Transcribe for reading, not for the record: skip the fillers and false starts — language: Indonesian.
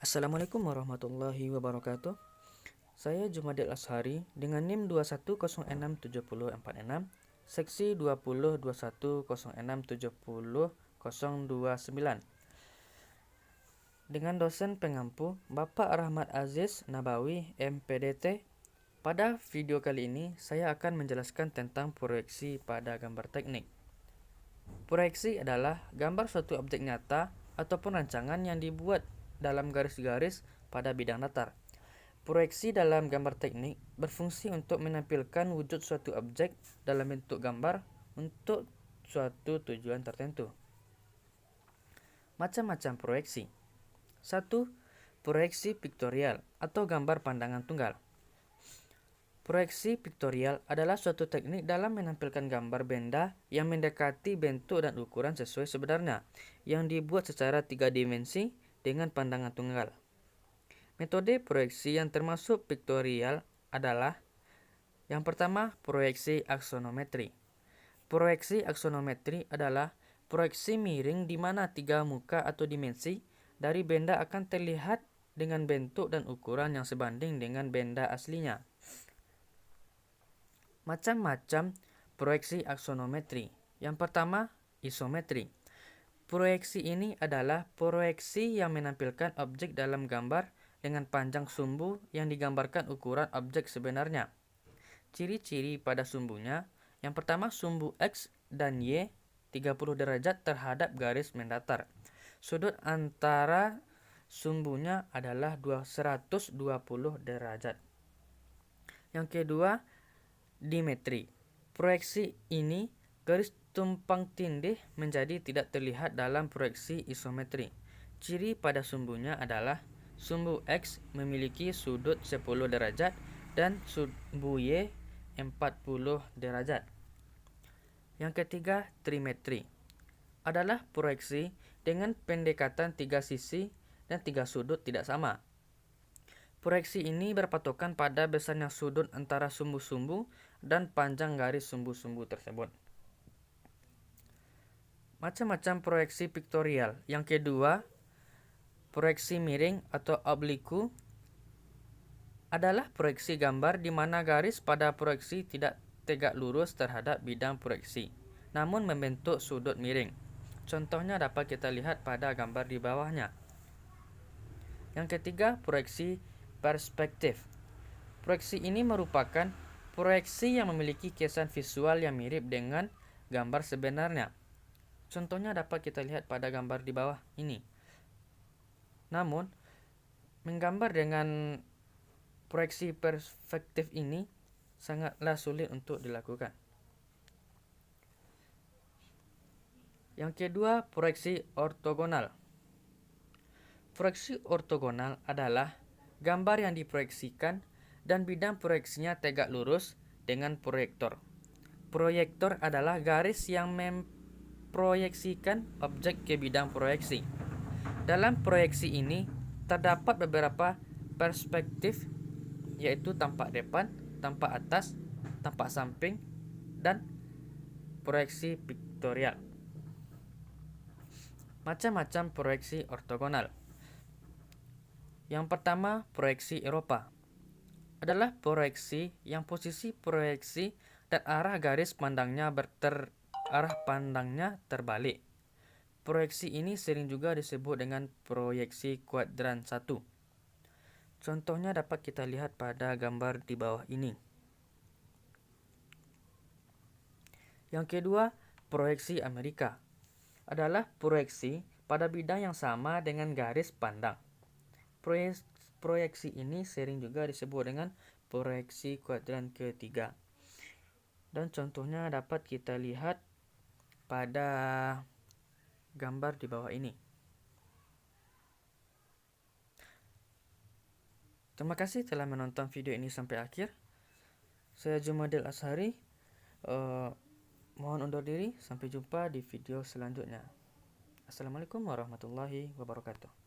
Assalamualaikum warahmatullahi wabarakatuh. Saya Jumadil Ashari dengan NIM 2106746, seksi 2021067029 dengan dosen pengampu Bapak Rahmat Aziz Nabawi MPDT. Pada video kali ini saya akan menjelaskan tentang proyeksi pada gambar teknik. Proyeksi adalah gambar suatu objek nyata ataupun rancangan yang dibuat dalam garis-garis pada bidang datar. Proyeksi dalam gambar teknik berfungsi untuk menampilkan wujud suatu objek dalam bentuk gambar untuk suatu tujuan tertentu. Macam-macam proyeksi. 1. Proyeksi piktorial atau gambar pandangan tunggal. Proyeksi piktorial adalah suatu teknik dalam menampilkan gambar benda yang mendekati bentuk dan ukuran sesuai sebenarnya, yang dibuat secara 3 dimensi dengan pandangan tunggal. Metode proyeksi yang termasuk piktorial adalah: yang pertama, proyeksi aksonometri. Proyeksi aksonometri adalah proyeksi miring di mana 3 muka atau dimensi dari benda akan terlihat dengan bentuk dan ukuran yang sebanding dengan benda aslinya. Macam-macam proyeksi aksonometri. Yang pertama, isometri. Proyeksi ini adalah proyeksi yang menampilkan objek dalam gambar dengan panjang sumbu yang digambarkan ukuran objek sebenarnya. Ciri-ciri pada sumbunya: yang pertama, sumbu X dan Y 30 derajat terhadap garis mendatar. Sudut antara sumbunya adalah 120 derajat. Yang kedua, dimetri. Proyeksi ini garis tumpang tindih menjadi tidak terlihat dalam proyeksi isometri. Ciri pada sumbunya adalah sumbu X memiliki sudut 10 derajat dan sumbu Y 40 derajat. Yang ketiga, trimetri. Adalah proyeksi dengan pendekatan 3 sisi dan 3 sudut tidak sama. Proyeksi ini berpatokan pada besarnya sudut antara sumbu-sumbu dan panjang garis sumbu-sumbu tersebut. Macam-macam proyeksi piktorial. Yang kedua, proyeksi miring atau obliku adalah proyeksi gambar di mana garis pada proyeksi tidak tegak lurus terhadap bidang proyeksi, namun membentuk sudut miring. Contohnya dapat kita lihat pada gambar di bawahnya. Yang ketiga, proyeksi perspektif. Proyeksi ini merupakan proyeksi yang memiliki kesan visual yang mirip dengan gambar sebenarnya. Contohnya dapat kita lihat pada gambar di bawah ini. Namun, menggambar dengan proyeksi perspektif ini sangatlah sulit untuk dilakukan. Yang kedua, proyeksi ortogonal. Proyeksi ortogonal adalah gambar yang diproyeksikan dan bidang proyeksinya tegak lurus dengan proyektor. Proyektor adalah garis yang memproyeksikan objek ke bidang proyeksi. Dalam proyeksi ini terdapat beberapa perspektif, yaitu tampak depan, tampak atas, tampak samping, dan proyeksi piktorial. Macam-macam proyeksi ortogonal. Yang pertama, proyeksi Eropa. Adalah proyeksi yang posisi proyeksi dan arah garis pandangnya terbalik. Proyeksi ini sering juga disebut dengan proyeksi kuadran 1. Contohnya dapat kita lihat pada gambar di bawah ini. Yang kedua, proyeksi Amerika. Adalah proyeksi pada bidang yang sama dengan garis pandang. Proyeksi ini sering juga disebut dengan proyeksi kuadran ketiga. Dan contohnya dapat kita lihat pada gambar di bawah ini. Terima kasih telah menonton video ini sampai akhir. Saya Jumadil Ashari. Mohon undur diri. Sampai jumpa di video selanjutnya. Assalamualaikum warahmatullahi wabarakatuh.